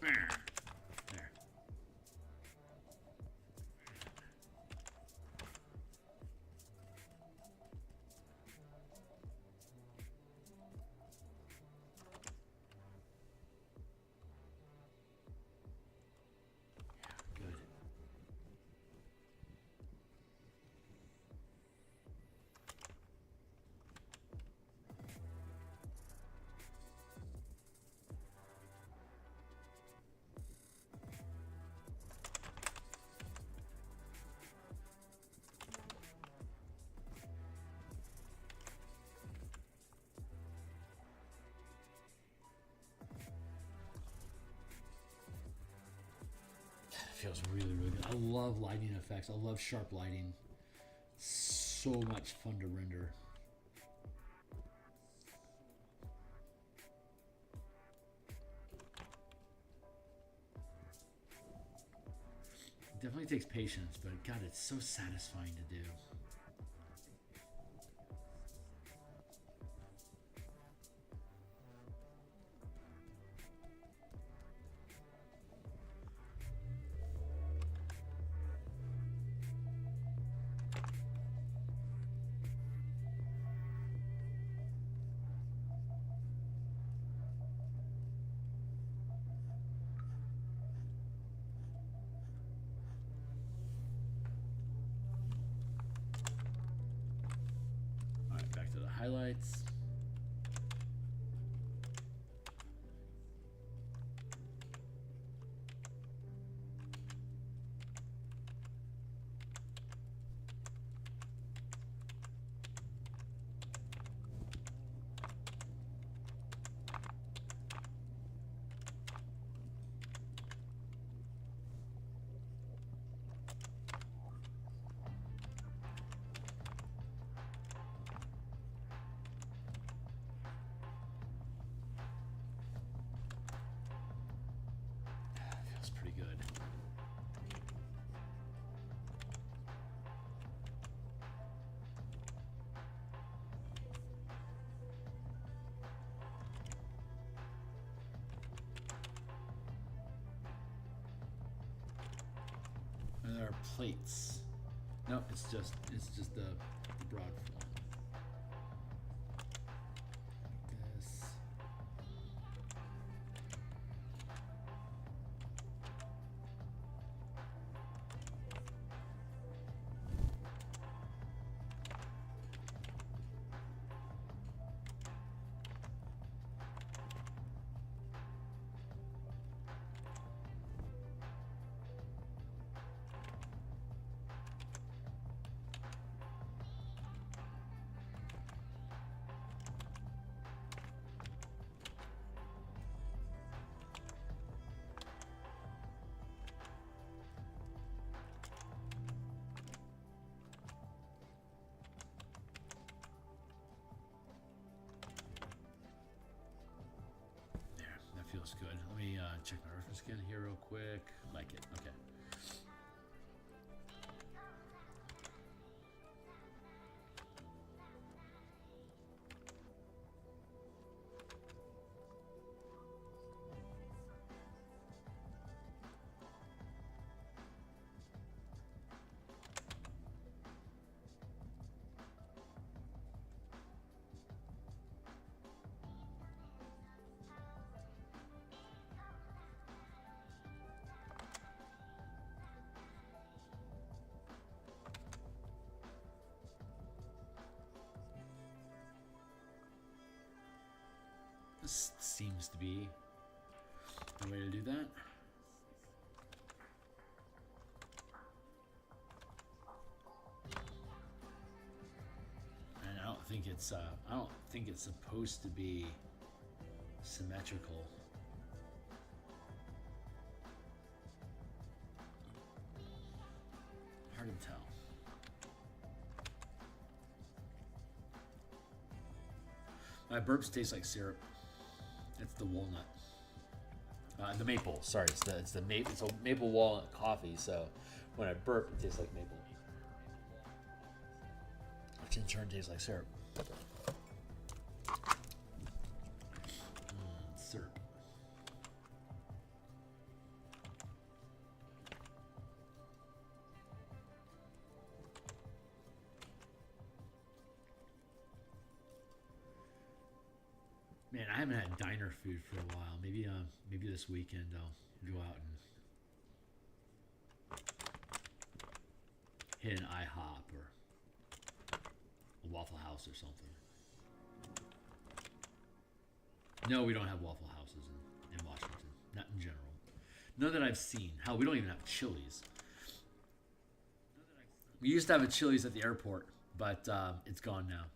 There. Good. Feels really, really good. I love lighting effects. I love sharp lighting. So much fun to render. It definitely takes patience, but God, it's so satisfying to do. highlights. Feels pretty good. And there are plates. No, it's just the broad form. This. Feels good. Let me check my reference again here real quick. Like it. Okay. This seems to be the way to do that. And I don't think it's supposed to be symmetrical. Hard to tell. My burps taste like syrup. It's the walnut, the maple. Sorry, it's a maple walnut coffee. So when I burp, it tastes like maple, which in turn tastes like syrup. Syrup. Man, I haven't had diner food for a while. Maybe this weekend I'll go out and hit an IHOP or a Waffle House or something. No, we don't have Waffle Houses in Washington. Not in general. None that I've seen. Hell, we don't even have Chili's. We used to have a Chili's at the airport, but it's gone now.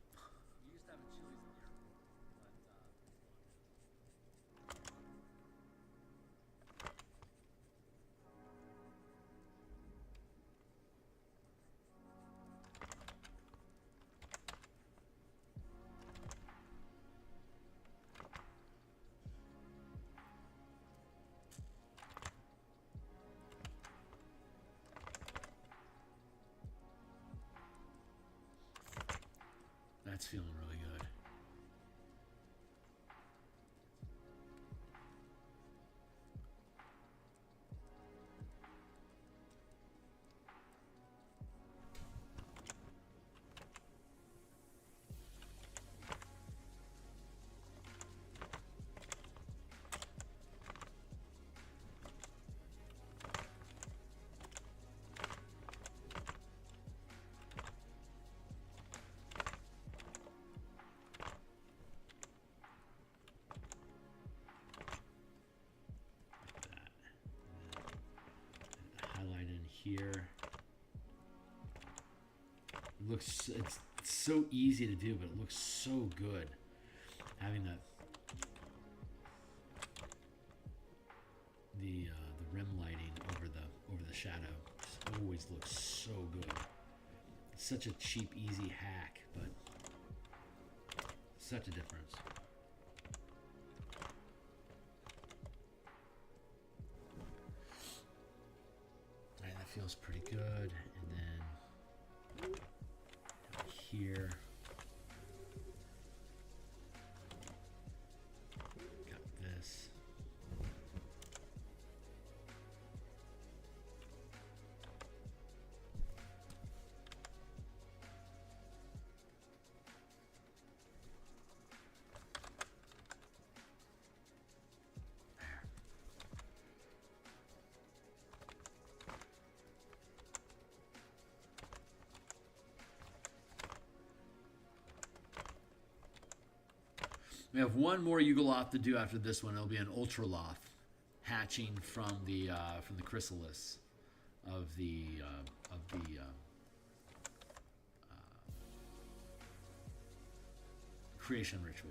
That's feeling really good. looks, it's so easy to do, but it looks so good. Having the rim lighting over the shadow just always looks so good. It's such a cheap, easy hack, but such a difference. All right, that feels pretty good. And then here. We have one more Yugoloth to do after this one. It'll be an Ultraloth, hatching from the chrysalis of the creation ritual.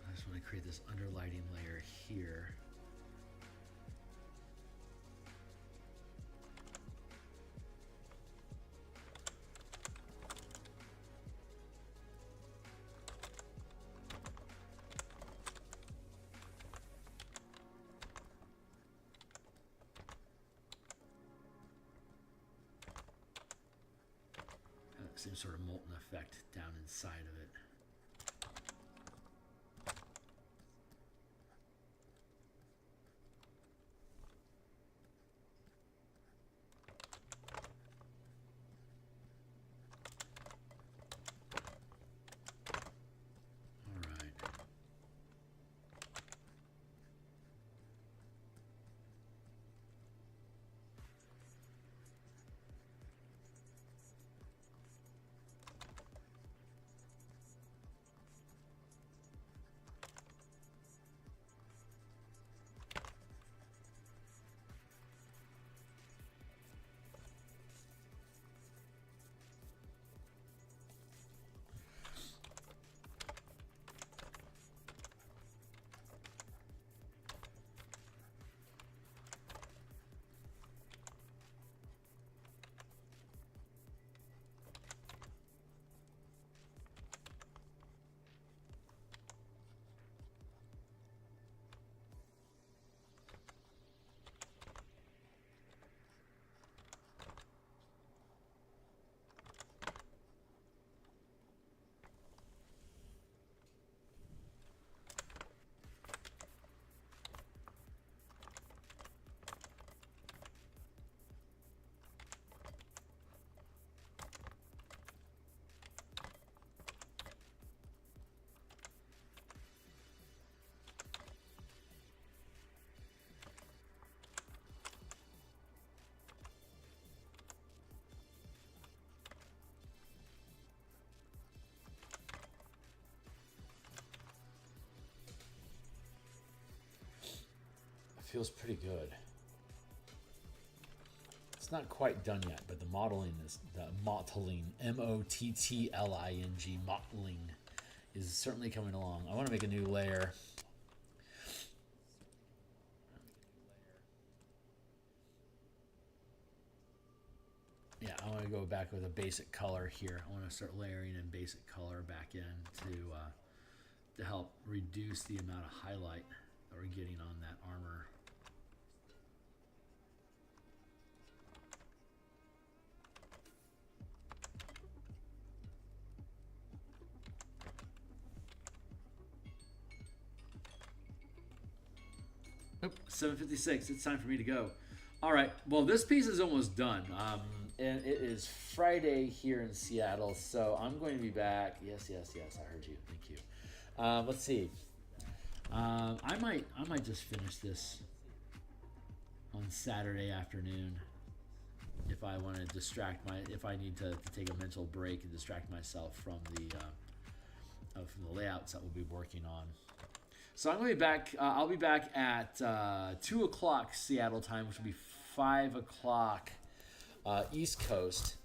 I just want to create this underlighting layer here. Same sort of molten effect down inside of it. All right. Feels pretty good. It's not quite done yet, but the mottling is M-O-T-T-L-I-N-G, mottling is certainly coming along. I want to make a new layer. Yeah, I want to go back with a basic color here. I want to start layering in basic color back in to help reduce the amount of highlight that we're getting on that armor. Nope, 7:56. It's time for me to go. All right. Well, this piece is almost done, and it is Friday here in Seattle, so I'm going to be back. Yes. I heard you. Thank you. Let's see. I might just finish this on Saturday afternoon if I want to if I need to take a mental break and distract myself from the layouts that we'll be working on. So I'm going to be back. I'll be back at 2 o'clock Seattle time, which will be 5 o'clock East Coast.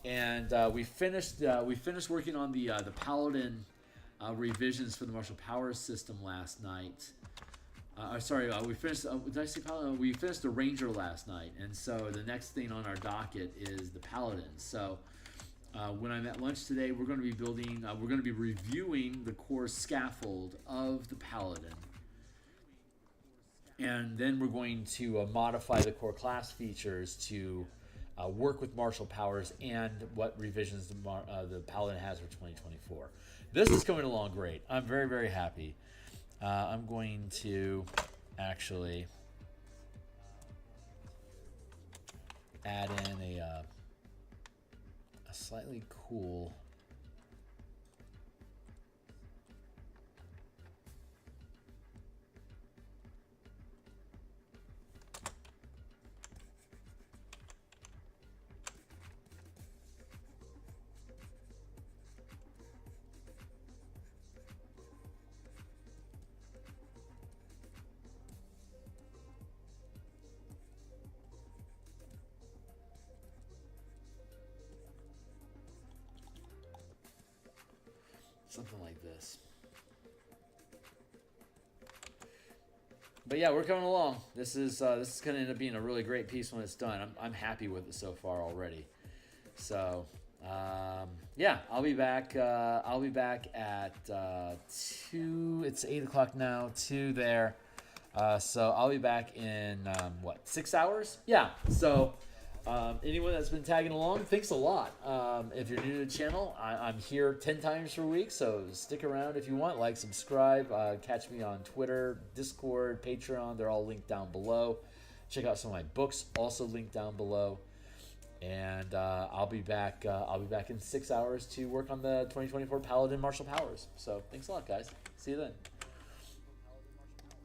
And we finished working on the Paladin revisions for the martial powers system last night. We finished. Did I say Paladin? We finished the Ranger last night, and so the next thing on our docket is the Paladin. So when I'm at lunch today, we're going to be building. We're going to be reviewing the core scaffold of the Paladin, and then we're going to modify the core class features to work with martial powers and what revisions the Paladin has for 2024. This is coming along great. I'm very, very happy. I'm going to actually add in a slightly cool something like this. But yeah, we're coming along. This is going to end up being a really great piece when it's done. I'm happy with it so far already. So yeah, I'll be back. I'll be back at 2. It's 8 o'clock now. 2 there. So I'll be back in 6 hours? Yeah. So. Anyone that's been tagging along, thanks a lot. If you're new to the channel, I'm here 10 times per week, so stick around if you want. Like, subscribe, catch me on Twitter, Discord, Patreon. They're all linked down below. Check out some of my books, also linked down below. And I'll be back. I'll be back in 6 hours to work on the 2024 Paladin Martial Powers. So thanks a lot, guys. See you then.